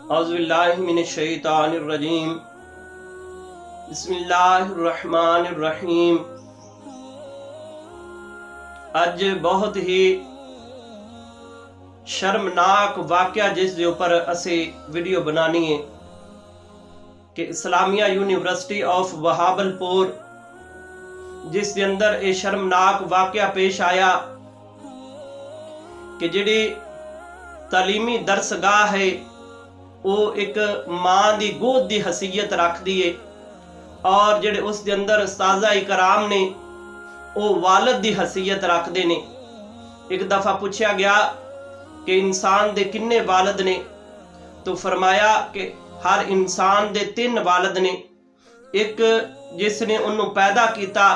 औज़ुबिल्लाहि मिनश्शैतानिर्रजीम। बिस्मिल्लाहिर्रहमानिर्रहीम। अज बहुत ही शर्मनाक वाक़या जिस दे उपर असी वीडियो बनानी है कि इस्लामिया यूनिवर्सिटी ऑफ बहावलपुर जिस दे अंदर ये शर्मनाक वाक़या पेश आया कि जिहड़ी तालीमी दरसगाह है वो एक मां दी गोद दी हसीयत रखदी है और जिहड़े उस दे अंदर उस्ताज़ा इकराम ने वो वालिद दी हसीयत रखते ने। एक दफ़ा पूछा गया कि इंसान दे किन्ने वालिद ने, तो फरमाया कि हर इंसान दे 3 वालिद ने। एक जिसने उन्होंने पैदा किया,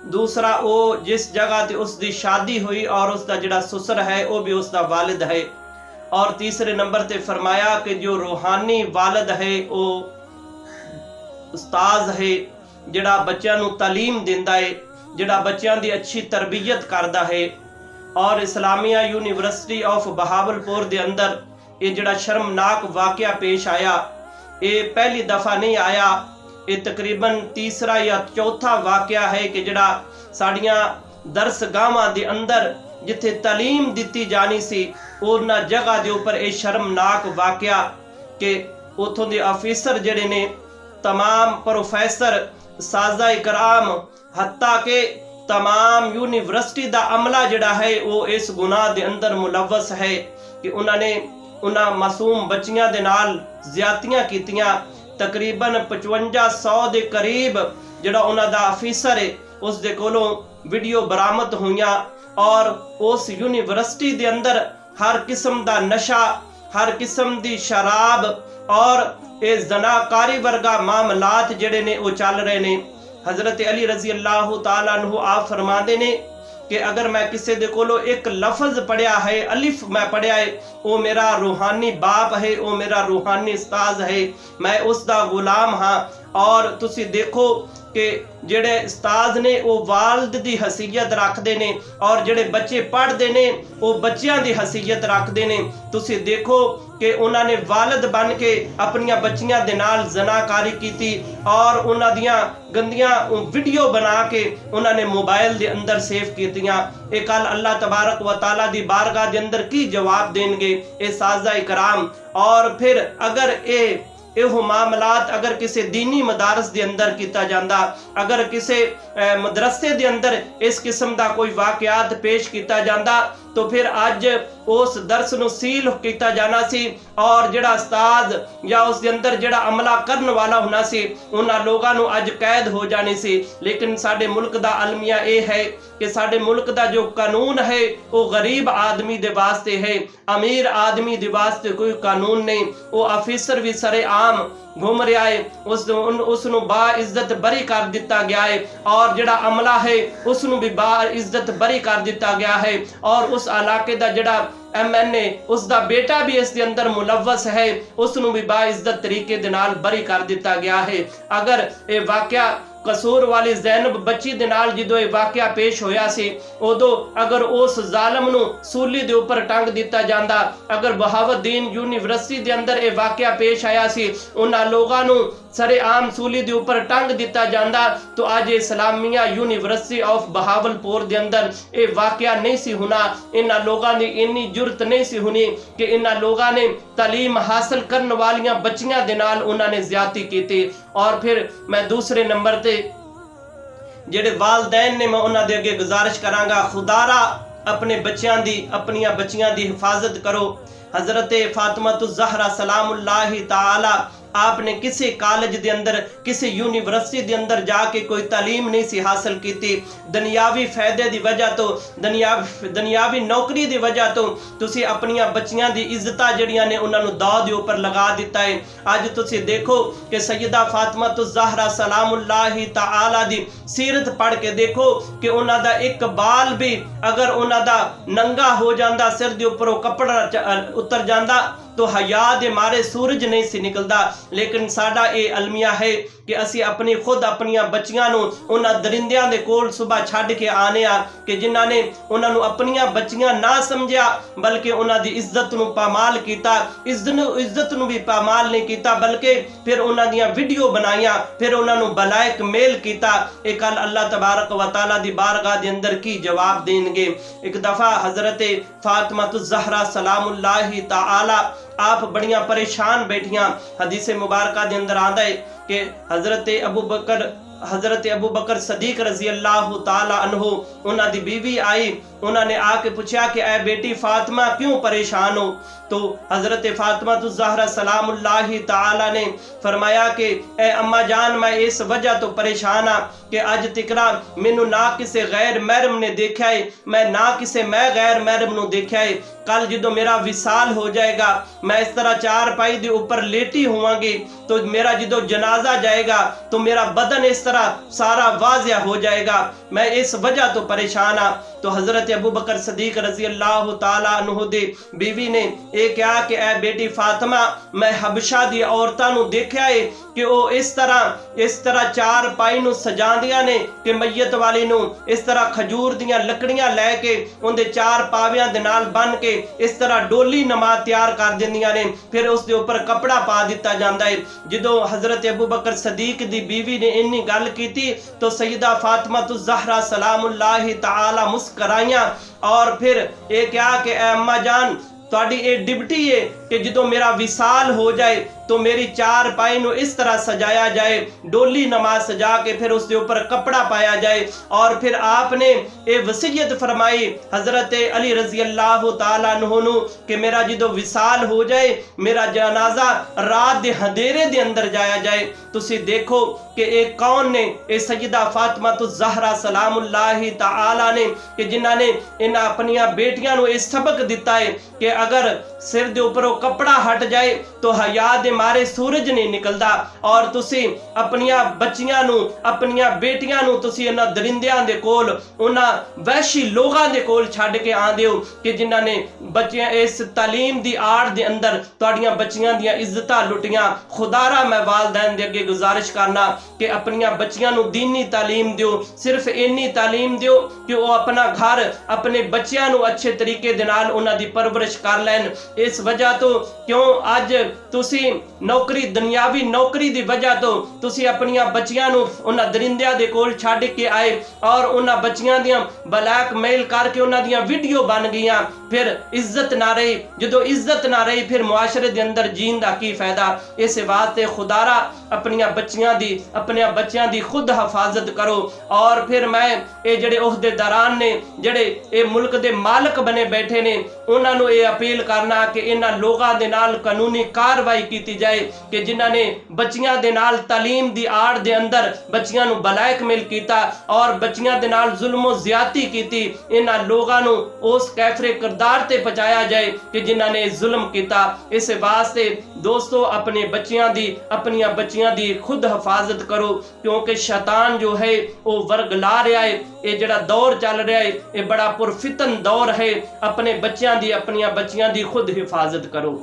दूसरा वो जिस जगह ते उसकी शादी हुई और उसका जिहड़ा सुसर है वो भी उसका वालिद है, और तीसरे नंबर ते फरमाया कि जो रूहानी वालिद है वो उस्ताद है, जिहड़ा बच्चों नूं तालीम दिंदा है, जिहड़ा बच्चों की अच्छी तरबियत करता है। और इस्लामिया यूनिवर्सिटी ऑफ बहावलपुर के अंदर ये जिहड़ा शर्मनाक वाक़या पेश आया, ये पहली दफ़ा नहीं आया, ये तकरीबन तीसरा या चौथा वाक़या है कि जिहड़ा साड़ियां दरसगाहां दे अंदर जिथे तालीम दी जानी सी उन्हां जगह के उपर ये शर्मनाक वाक़या कि उतों के ऑफिसर जिहड़े ने तमाम प्रोफैसर साजा इकराम हत्ता के तमाम यूनिवर्सिटी का अमला जिहड़ा है वो इस गुनाह के अंदर मुलवस है कि उन्होंने उन्हां मासूम बच्चियां दे नाल ज़्यादतियां कीतियां। तकरीबन 5500 के करीब जिहड़ा उन्हां दा ऑफिसर है उस दे कोलों वीडियो बरामद हुईयां और उस यूनिवर्सिटी के अंदर हर किस्म का नशा, हर किस्म की शराब और ये जनाकारी वर्गा मामलात जिहड़े ने वो चल रहे ने। हज़रत अली रजी अल्लाह तआला अन्हु आप फरमाते ने कि अगर मैं किसी दे कोलों एक लफज पढ़िया है, अलिफ मैं पढ़िया है, वो मेरा रूहानी बाप है, वो मेरा रूहानी उस्ताद है, मैं उसका गुलाम हाँ। और तुसी देखो कि जेड़े उस्ताद ने वो वालिद दी हसीयत रखते ने और जेड़े बच्चे पढ़ते ने वो बच्चियां दी हसीयत रखते ने। तुसी देखो कि उन्होंने वालिद बन के अपनिया बच्चियां दे नाल जनाकारी की और उन्हां दियां गंदियां वीडियो बना के उन्होंने मोबाइल दे अंदर सेव कीतियां। ये कल अल्लाह तबारक व तआला दी बारगाह दे अंदर की जवाब देंगे ये साज़ा इकराम। और फिर अगर एहो मामलात अगर किसी दीनी मदारस के अंदर किया जाता, अगर किसी मदरसे के अंदर इस किस्म का कोई वाकयात पेश किया जाता तो फिर अज उस दरस नूं सील किया जाना सी और जिहड़ा उस्ताद या उस दे अंदर जिहड़ा अमला करन वाला होना सी उन्हां लोगां नूं अज कैद हो जानी सी। लेकिन साडे मुल्क दा अलमिया ये है कि साडे मुल्क दा जो कानून है वो गरीब आदमी दे वास्ते है, अमीर आदमी दे वास्ते कोई कानून नहीं। वो ऑफिसर भी सरेआम घूम रहा है, उसनूं बाइज्जत बरी कर दिता गया है और जिहड़ा अमला है उसनूं भी बाइज्जत बरी कर दिता गया है और उस इलाके का जिहड़ा MNA उसका बेटा भी इस दे अंदर मुलवस है, उसनूं भी बाइज्जत तरीके दे नाल बरी कर दिता गया है। अगर ये वाकया कसूर वाली ज़ैनब बच्ची दे नाल जदों ये वाकया पेश होया सी उदों अगर उस जालम नूं सूली दे उपर टंग दिता जांदा, अगर बहावुद्दीन यूनिवर्सिटी दे अंदर ये वाकया पेश आया सी उन्हां लोगां नूं सरेआम सूली दे उपर टंग दिता जांदा तो अज इस्लामिया यूनिवर्सिटी ऑफ बहावलपुर दे अंदर ये वाकया नहीं सी होना। इन्हां लोगां दी इन्नी जुरत नहीं सी होनी कि इन्हां लोगां ने तालीम हासिल करने वालियां बच्चियां दे नाल उन्होंने ज्यादती की। और फिर मैं दूसरे नंबर ते जेडे वालदैन ने मैं उन्हां दे अगे गुजारिश करांगा, खुदारा अपने बच्चियां दी अपनियां बच्चियां दी हिफाजत करो। हजरत फातिमा ज़हरा सलामुल्लाहि ताला आपने किसी कॉलेज के अंदर किसी यूनिवर्सिटी के अंदर जाके कोई तालीम नहीं सी हासिल की। दुनियावी फायदे की वजह तो दुनियावी नौकरी की वजह तो तुसी अपनियां बच्चियां दी इज्जतां जड़ियां ने उन्होंने दाव के उपर लगा दिता है। अज तुसी देखो कि सैयदा फातिमा ज़हरा सलामुल्लाहि ताला दी सीरत पढ़ के देखो कि उन्हां दा एक बाल भी अगर उन्हां दा नंगा हो जाता, सिर के उपर कपड़ा उतर जाता तो हया दे मारे सूरज नहीं सी निकलता। लेकिन साडा ये अलमिया है कि असी अपनी खुद अपनिया बच्चियां नूं उन्हां दरिंदियां दे कोल सुबह छड्ड के आने आ कि जिन्हां ने उन्हां नूं अपनिया बच्चियां ना समझिया बल्कि उन्हां दी इज्जत नूं पामाल कीता, इज्जत नूं भी पामाल नहीं कीता बल्कि फिर उन्हां दियां वीडियो बनाईयां, फिर उन्हां नूं बलायक मेल कीता। ये कल अल्लाह तबारक व तआला दी बारगाह दे अंदर की जवाब देंगे। एक दफा हजरत फातिमा ज़हरा सलामुल्लाहि तआला आप बड़ियां परेशान बैठियां। हदीस मुबारक दे अंदर आंदा है कि हजरत अबू बकर सदीक रजी अल्लाह तआला अन्हु उन्हां दी बीवी आई, उन्होंने आके पूछा कि ऐ बेटी फातिमा क्यों परेशान हो? तो हजरत फातिमा ज़हरा सलामुल्लाहि तआला ने फरमाया कि ऐ अम्मा जान मैं इस वजह तो परेशान हाँ कि अज तिकरा मैनू ना किसी गैर महरम ने देखा है, मैं ना किसी मैं गैर महरम नू देखा है। कल जो मेरा विसाल हो जाएगा मैं इस तरह चारपाई के ऊपर लेटी होवांगी तो मेरा जो जनाजा जाएगा तो मेरा बदन इस तरह सारा वाजिया हो जाएगा, मैं इस वजह तो परेशान हाँ। तो हजरत अबू बकर सदीक रजी अल्लाह तआला अन्हु दी बीवी ने ये कहा कि ऐ बेटी फातिमा मैं हबशा दी औरतां नू देखा है कि वो इस तरह चार पाई नू सजांदियां ने कि मैयत वाली नू इस तरह खजूर दियां लकड़ियां लैके उनके चार पावियां दे नाल बन के इस तरह डोली नमाज तैयार कर दिंदियां ने, फिर उसके ऊपर कपड़ा पा दिता जाता है। जो हजरत अबू बकर सदीक दी बीवी ने इन्नी गल की तो सईदा फातिमा ज़हरा सलामुल्लाहि तआला मुस्कराइयां और फिर ये क्या कि अम्मा जान तुहाडी ये डिप्टी है कि जो मेरा विसाल हो जाए तो मेरी चार पाई नू इस तरह सजाया जाए, डोली नमाज सजा के फिर उसके ऊपर कपड़ा पाया जाए। और फिर आपने ये वसीयत फरमाई हजरत अली रजी अल्लाह तआला अन्हु नू कि मेरा जो विसाल हो जाए मेरा जनाजा रात दे अंधेरे दे अंदर जाया जाए। तुसी देखो कि एक कौन ने ये सईदा फातिमा ज़हरा सलामुल्लाहि तआला ने कि जिन्हां ने इन्हां अपनिया बेटियां नू ये सबक दिता है कि अगर सिर दे ऊपर कपड़ा हट जाए तो हया दे मारे सूरज नहीं निकलता। और तुसी अपनिया बच्चियां नू अपनिया बेटियां नू तुसी इन्हां दरिंदियां दे कोल उन्हां वहशी लोगां दे कोल छड्ड के आंदे हो कि जिन्हां ने बच्चियां इस तालीम दी आड़ दे अंदर तुहाडियां बच्चियां दियां इज्जतां लुटियां। खुदारा मैं वालदैन दे अगे गुजारिश करना कि अपनिया बच्चियां नू दीनी तालीम दियो, सिर्फ इन्नी तालीम दियो कि वो अपना घर अपने बच्चियां नू अच्छे तरीके दे नाल उन्हां दी परवरिश कर लैन। इस वजह तो क्यों अज तुसी नौकरी दुनियावी नौकरी दी वजह तो तुसी अपनिया बच्चियां नू उन्हां दरिंदियां दे कोल छड्ड के आए और उन्हां बच्चियां दियां ब्लैक मेल करके उन्हां दियां वीडियो बन गईयां। फिर इज्जत ना रही, जो इज्जत ना रही फिर मुआशरे दे अंदर जीन दा की फायदा। इस वास्ते खुदारा अपनिया बच्चियां दी खुद हिफाजत करो। और फिर मैं ये जेड़े ओहदेदारान ने जेड़े ये मुल्क दे मालक बने बैठे ने उन्हां नू ये अपील करना कि इन्हां लोगां दे नाल कानूनी कार्रवाई की जाए कि जिन्हां ने बच्चियां दे नाल तालीम दी आड़ दे अंदर बच्चियां नू ब्लैकमेल कीता और बच्चियां दे नाल जुल्म ज्यादती कीती, इन्हां लोगां नू उस कैफरे किरदार ते पहुंचाया जाए कि जिन्हां ने जुल्म कीता। इस वास्ते दोस्तों अपने अपनिया बच्चियां दी खुद हिफाजत करो क्योंकि शैतान जो है वो वर्गला रहा है। ये जड़ा दौर चल रहा है ये बड़ा पुरफितन दौर है। अपने बच्चियां दी अपनिया बच्चियां दी खुद हिफाजत करो।